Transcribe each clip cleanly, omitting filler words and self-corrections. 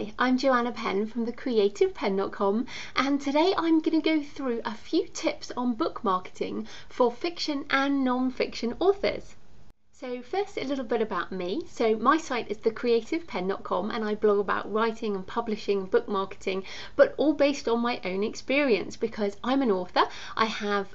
Hi, I'm Joanna Penn from thecreativepenn.com, and today I'm going to go through a few tips on book marketing for fiction and non-fiction authors. So first, a little bit about me. So my site is thecreativepenn.com and I blog about writing and publishing and book marketing, but all based on my own experience because I'm an author. I have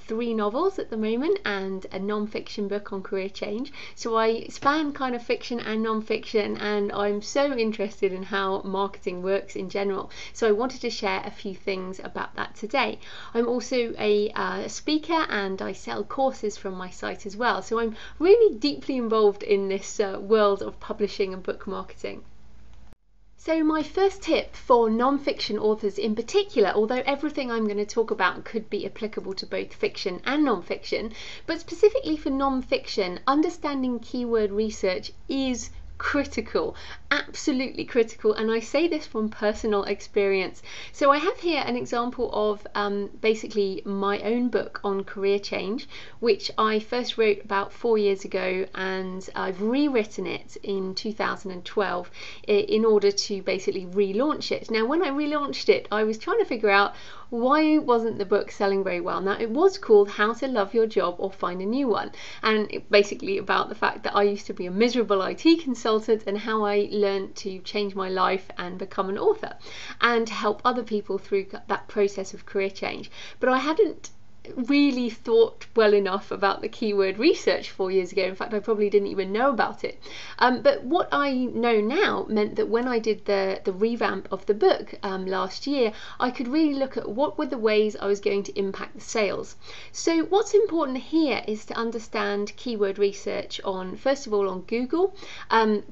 3 novels at the moment and a non-fiction book on career change. So I span kind of fiction and non-fiction, and I'm so interested in how marketing works in general. So I wanted to share a few things about that today. I'm also a speaker and I sell courses from my site as well. So I'm really deeply involved in this world of publishing and book marketing. So my first tip for non-fiction authors in particular, although everything I'm going to talk about could be applicable to both fiction and non-fiction, but specifically for non-fiction, understanding keyword research is critical, absolutely critical, and I say this from personal experience. So I have here an example of basically my own book on career change, which I first wrote about 4 years ago, and I've rewritten it in 2012 in order to basically relaunch it. Now when I relaunched it, I was trying to figure out why wasn't the book selling very well. Now it was called How to Love Your Job or Find a New One, and it basically about the fact that I used to be a miserable IT consultant and how I learned to change my life and become an author and help other people through that process of career change. But I hadn't really thought well enough about the keyword research 4 years ago. In fact, I probably didn't even know about it. But what I know now meant that when I did the revamp of the book last year, I could really look at what were the ways I was going to impact the sales. So what's important here is to understand keyword research on, first of all, on Google.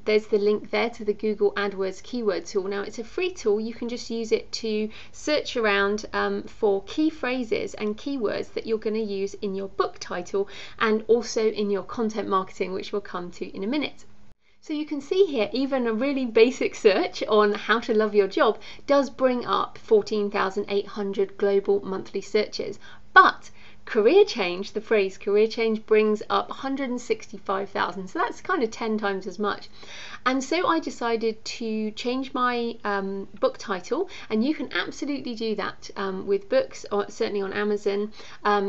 There's the link there to the Google AdWords keyword tool. Now it's a free tool. You can just use it to search around for key phrases and keywords that you're going to use in your book title and also in your content marketing, which we'll come to in a minute. So you can see here, even a really basic search on how to love your job does bring up 14,800 global monthly searches. But career change, the phrase career change, brings up 165,000, so that's kind of 10 times as much. And so I decided to change my book title, and you can absolutely do that with books, or certainly on Amazon.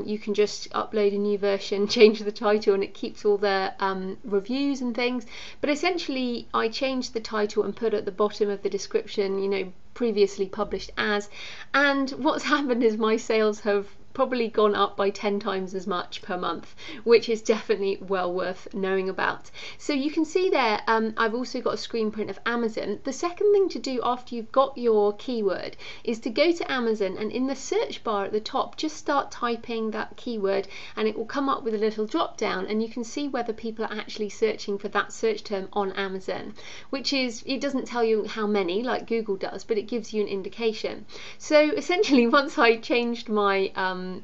You can just upload a new version, change the title, and it keeps all the reviews and things. But essentially I changed the title and put at the bottom of the description, previously published as, and what's happened is my sales have probably gone up by 10 times as much per month, which is definitely well worth knowing about. So you can see there, I've also got a screen print of Amazon. The second thing to do after you've got your keyword is to go to Amazon, and in the search bar at the top just start typing that keyword, and it will come up with a little drop down, and you can see whether people are actually searching for that search term on Amazon, which is, it doesn't tell you how many like Google does, but it gives you an indication. So essentially once I changed my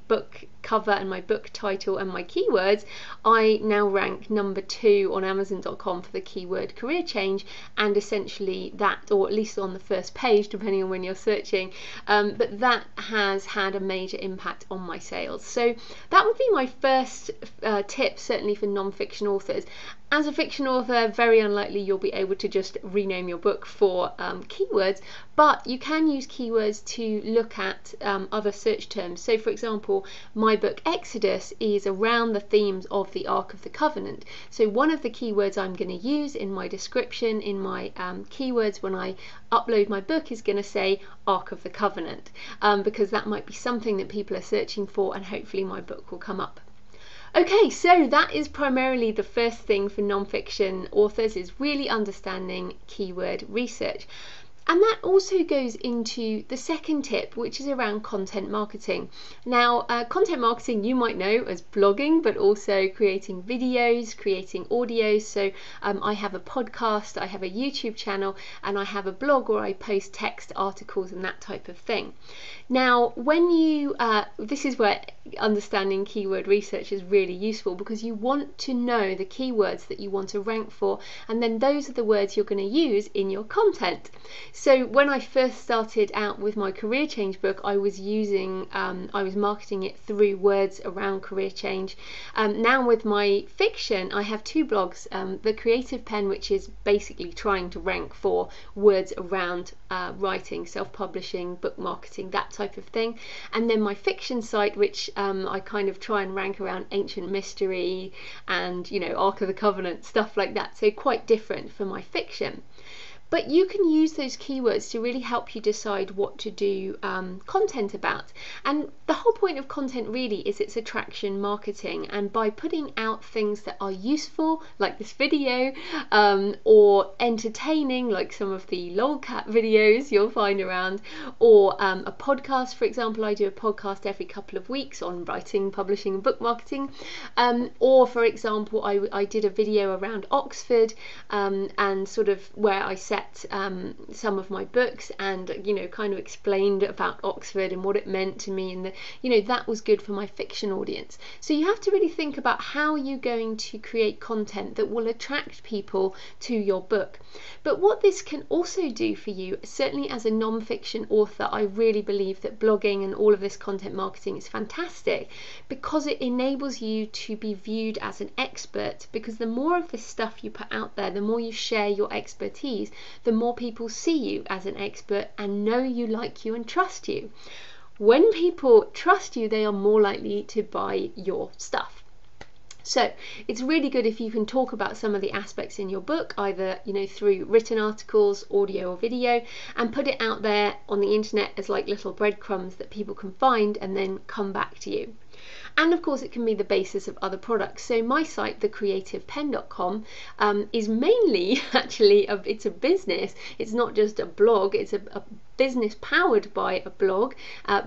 book cover and my book title and my keywords, I now rank number 2 on Amazon.com for the keyword career change, and essentially that, or at least on the first page depending on when you're searching, but that has had a major impact on my sales. So that would be my first tip, certainly for non-fiction authors. As a fiction author, very unlikely you'll be able to just rename your book for keywords, but you can use keywords to look at other search terms. So for example, my book Exodus is around the themes of the Ark of the Covenant. So one of the keywords I'm going to use in my description, in my keywords when I upload my book, is going to say Ark of the Covenant, because that might be something that people are searching for, and hopefully my book will come up. Okay, so that is primarily the first thing for non-fiction authors, is really understanding keyword research. And that also goes into the second tip, which is around content marketing. Now, content marketing you might know as blogging, but also creating videos, creating audios. So I have a podcast, I have a YouTube channel, and I have a blog where I post text articles and that type of thing. Now, when you, this is where understanding keyword research is really useful, because you want to know the keywords that you want to rank for, and then those are the words you're going to use in your content. So when I first started out with my career change book, I was marketing it through words around career change. Now with my fiction, I have two blogs, the Creative Pen, which is basically trying to rank for words around writing, self-publishing, book marketing, that type of thing, and then my fiction site, which I kind of try and rank around ancient mystery and, you know, Ark of the Covenant, stuff like that, so quite different for my fiction. But you can use those keywords to really help you decide what to do content about. And the whole point of content really is it's attraction marketing. And by putting out things that are useful, like this video, or entertaining, like some of the lolcat videos you'll find around, or a podcast, for example, I do a podcast every couple of weeks on writing, publishing, and book marketing. Or, for example, I did a video around Oxford and sort of where I set some of my books and, you know, kind of explained about Oxford and what it meant to me, and that was good for my fiction audience. So you have to really think about how you're going to create content that will attract people to your book. But what this can also do for you, certainly as a non-fiction author, I really believe that blogging and all of this content marketing is fantastic because it enables you to be viewed as an expert, because the more of this stuff you put out there, the more you share your expertise, the more people see you as an expert and know you, like you, and trust you. When people trust you, they are more likely to buy your stuff. So it's really good if you can talk about some of the aspects in your book, either, you know, through written articles, audio or video, and put it out there on the internet as like little breadcrumbs that people can find and then come back to you. And of course it can be the basis of other products. So my site, thecreativepen.com, is mainly actually it's a business. It's not just a blog. It's a business powered by a blog,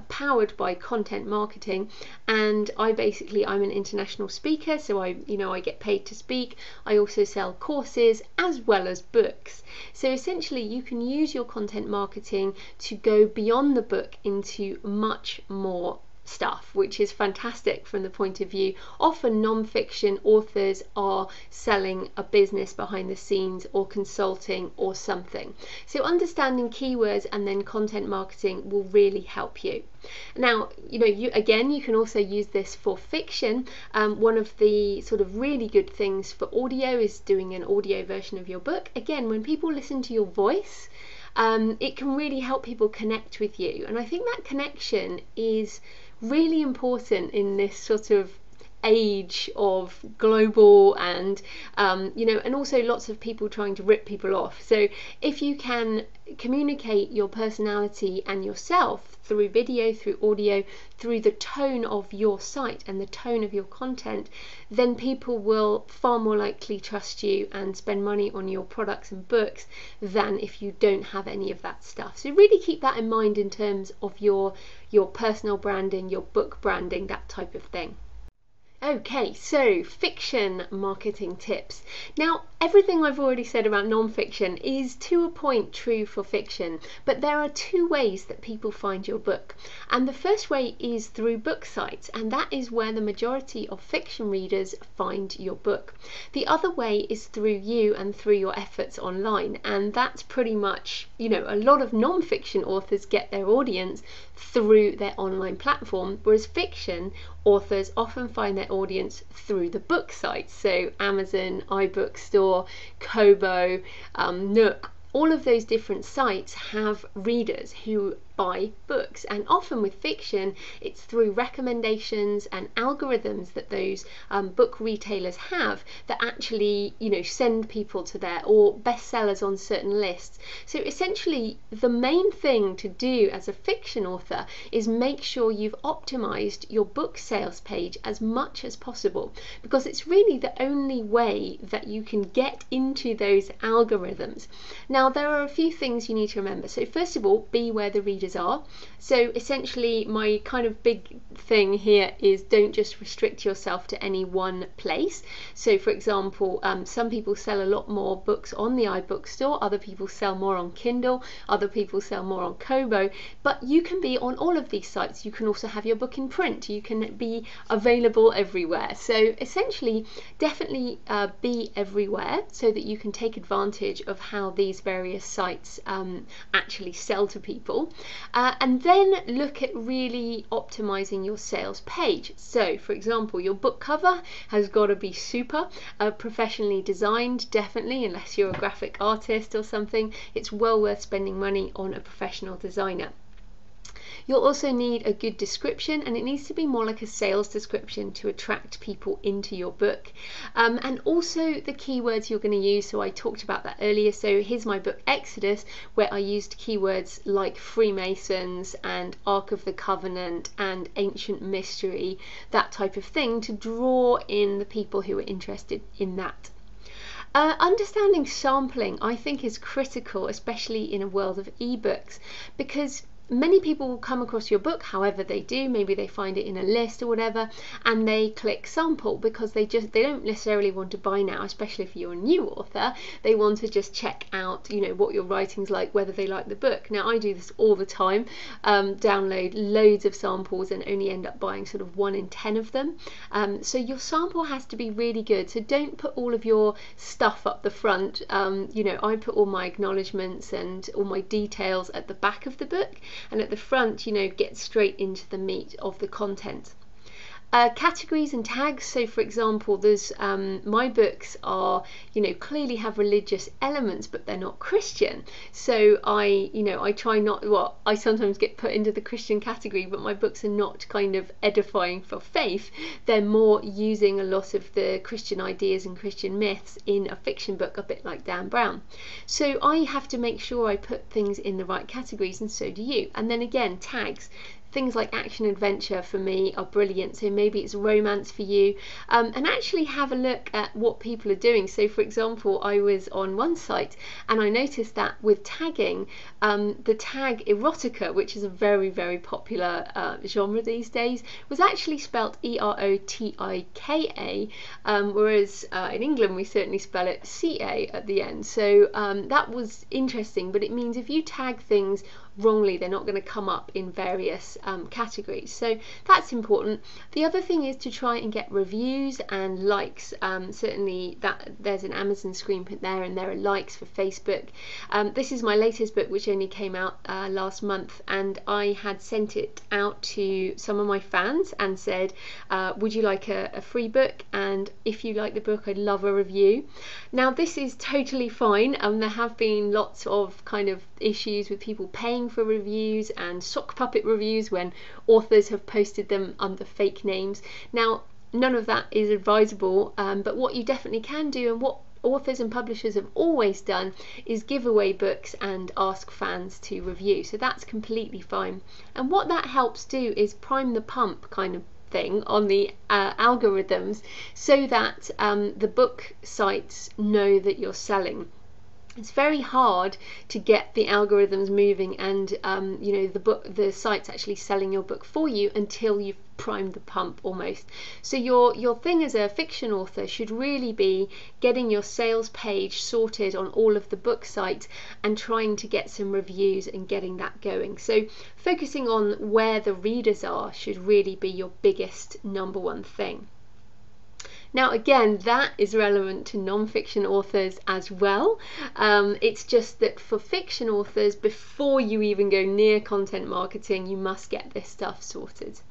powered by content marketing. And I'm an international speaker, so I get paid to speak. I also sell courses as well as books. So essentially you can use your content marketing to go beyond the book into much more stuff, which is fantastic from the point of view. Often non-fiction authors are selling a business behind the scenes or consulting or something. So understanding keywords and then content marketing will really help you. Now, you can also use this for fiction. One of the sort of really good things for audio is doing an audio version of your book. Again, when people listen to your voice, it can really help people connect with you, and I think that connection is really important in this sort of age of global and and also lots of people trying to rip people off. So if you can communicate your personality and yourself through video, through audio, through the tone of your site and the tone of your content, then people will far more likely trust you and spend money on your products and books than if you don't have any of that stuff. So really keep that in mind in terms of your personal branding, your book branding, that type of thing. Okay, so fiction marketing tips. Now, everything I've already said about non-fiction is to a point true for fiction, but there are two ways that people find your book. And the first way is through book sites, and that is where the majority of fiction readers find your book. The other way is through you and through your efforts online, and that's pretty much, a lot of non-fiction authors get their audience through their online platform, whereas fiction authors often find their audience through the book sites, so Amazon, iBookstore, Kobo, Nook. All of those different sites have readers who buy books, and often with fiction it's through recommendations and algorithms that those book retailers have that actually send people to there, or bestsellers on certain lists. So essentially the main thing to do as a fiction author is make sure you've optimized your book sales page as much as possible, because it's really the only way that you can get into those algorithms. Now there are a few things you need to remember. So first of all, be where the readers areas are. So essentially my kind of big thing here is don't just restrict yourself to any one place. So for example, some people sell a lot more books on the iBook store, other people sell more on Kindle, other people sell more on Kobo, but you can be on all of these sites. You can also have your book in print, you can be available everywhere. So essentially definitely be everywhere so that you can take advantage of how these various sites actually sell to people, and then look at really optimizing your sales page. So for example, your book cover has got to be super professionally designed, definitely, unless you're a graphic artist or something. It's well worth spending money on a professional designer. You'll also need a good description, and it needs to be more like a sales description to attract people into your book. And also the keywords you're going to use. So I talked about that earlier. So here's my book Exodus, where I used keywords like Freemasons and Ark of the Covenant and ancient mystery, that type of thing, to draw in the people who are interested in that. Understanding sampling, I think, is critical, especially in a world of ebooks, because many people will come across your book, however they do, maybe they find it in a list or whatever, and they click sample because they don't necessarily want to buy now, especially if you're a new author. They want to just check out, you know, what your writing's like, whether they like the book. Now I do this all the time, download loads of samples and only end up buying sort of 1 in 10 of them. So your sample has to be really good. So don't put all of your stuff up the front. You know, I put all my acknowledgements and all my details at the back of the book, and at the front, you know, get straight into the meat of the content. Categories and tags. So for example, there's my books are, you know, clearly have religious elements, but they're not Christian. So I try not, well, I sometimes get put into the Christian category, but my books are not kind of edifying for faith. They're more using a lot of the Christian ideas and Christian myths in a fiction book, a bit like Dan Brown. So I have to make sure I put things in the right categories, and so do you. And then again, tags. Things like action adventure for me are brilliant, so maybe it's romance for you, and actually have a look at what people are doing. So for example, I was on one site and I noticed that with tagging, the tag erotica, which is a very, very popular genre these days, was actually spelt erotika, whereas in England we certainly spell it ca at the end. So that was interesting, but it means if you tag things wrongly, they're not going to come up in various categories. So that's important. The other thing is to try and get reviews and likes. Certainly that there's an Amazon screen print there, and there are likes for Facebook. This is my latest book, which only came out last month, and I had sent it out to some of my fans and said, would you like a free book, and if you like the book, I'd love a review. Now this is totally fine. There have been lots of kind of issues with people paying for reviews and sock puppet reviews when authors have posted them under fake names. Now none of that is advisable, but what you definitely can do, and what authors and publishers have always done, is give away books and ask fans to review. So that's completely fine, and what that helps do is prime the pump kind of thing on the algorithms, so that the book sites know that you're selling. It's very hard to get the algorithms moving and you know, the site's actually selling your book for you until you've primed the pump almost. So your thing as a fiction author should really be getting your sales page sorted on all of the book sites and trying to get some reviews and getting that going. So focusing on where the readers are should really be your biggest #1 thing. Now again, that is relevant to non-fiction authors as well. It's just that for fiction authors, before you even go near content marketing, you must get this stuff sorted.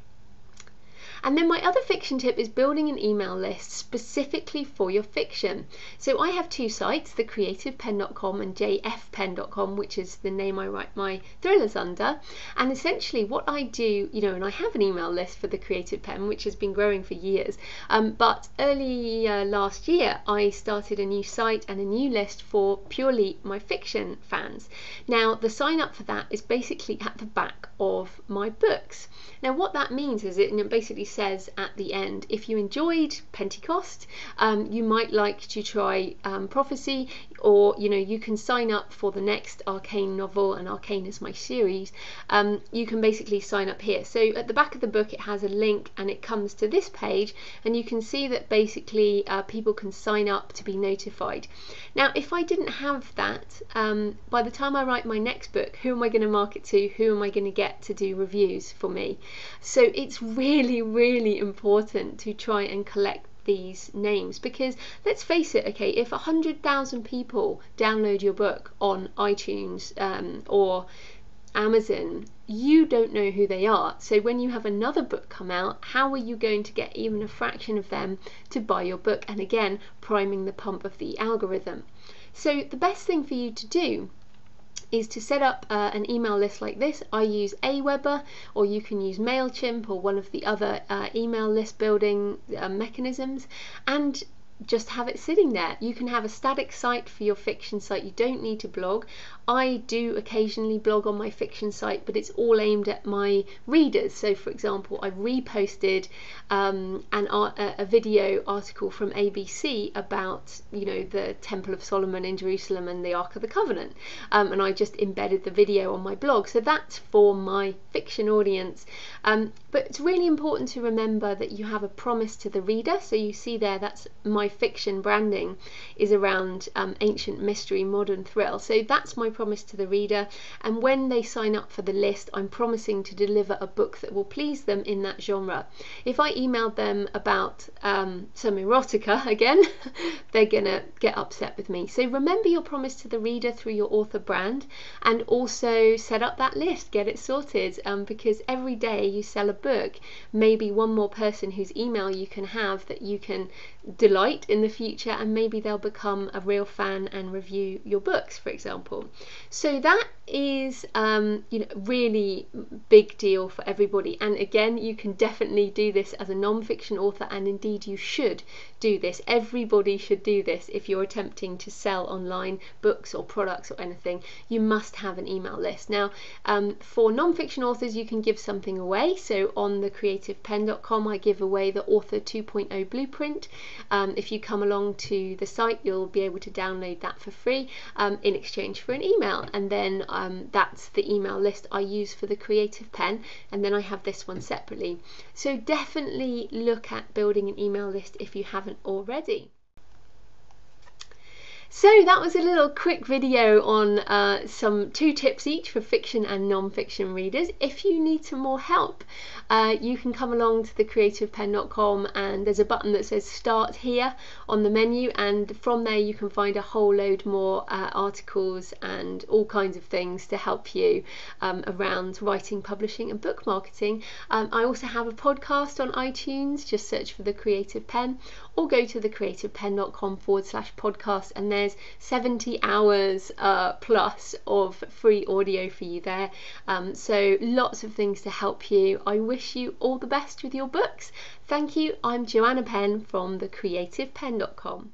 And then my other fiction tip is building an email list specifically for your fiction. So I have 2 sites, thecreativepenn.com and jfpenn.com, which is the name I write my thrillers under. And essentially what I do, you know, and I have an email list for The Creative Penn, which has been growing for years. But early last year, I started a new site and a new list for purely my fiction fans. Now, the sign up for that is basically at the back of my books. Now, what that means is it basically says at the end, if you enjoyed Pentecost, you might like to try Prophecy, or you can sign up for the next Arcane novel, and Arcane is my series. You can basically sign up here. So at the back of the book it has a link, and it comes to this page, and you can see that basically people can sign up to be notified. Now if I didn't have that, by the time I write my next book, who am I going to market to? Who am I going to get to do reviews for me? So it's really, really important to try and collect these names, because let's face it, okay, if 100,000 people download your book on iTunes or Amazon, you don't know who they are. So when you have another book come out, how are you going to get even a fraction of them to buy your book? And again, priming the pump of the algorithm. So the best thing for you to do is to set up an email list like this. I use Aweber, or you can use MailChimp or one of the other email list building mechanisms, and just have it sitting there. You can have a static site for your fiction site. You don't need to blog. I do occasionally blog on my fiction site, but it's all aimed at my readers. So for example, I reposted a video article from ABC about the Temple of Solomon in Jerusalem and the Ark of the Covenant, and I just embedded the video on my blog. So that's for my fiction audience, but it's really important to remember that you have a promise to the reader. So you see there, that's my fiction branding is around ancient mystery, modern thrill. So that's my promise to the reader, and when they sign up for the list, I'm promising to deliver a book that will please them in that genre. If I emailed them about some erotica again, they're gonna get upset with me. So remember your promise to the reader through your author brand, and also set up that list, get it sorted, because every day you sell a book, maybe one more person whose email you can have that you can delight in the future, and maybe they'll become a real fan and review your books, for example. So that is really big deal for everybody. And again, you can definitely do this as a non-fiction author, and indeed you should do this. Everybody should do this. If you're attempting to sell online books or products or anything, you must have an email list. Now for non-fiction authors, you can give something away. So on the creativepenn.com I give away the Author 2.0 blueprint. If you come along to the site, you'll be able to download that for free in exchange for an email, and then that's the email list I use for the Creative Penn, and then I have this one separately. So definitely look at building an email list if you haven't already. So that was a little quick video on some 2 tips each for fiction and non-fiction readers. If you need some more help, you can come along to thecreativepenn.com, and there's a button that says Start Here on the menu, and from there you can find a whole load more articles and all kinds of things to help you around writing, publishing and book marketing. I also have a podcast on iTunes. Just search for The Creative Penn, or go to thecreativepenn.com/podcast, and there's 70 hours plus of free audio for you there. So lots of things to help you. I wish you all the best with your books. Thank you. I'm Joanna Penn from thecreativepenn.com.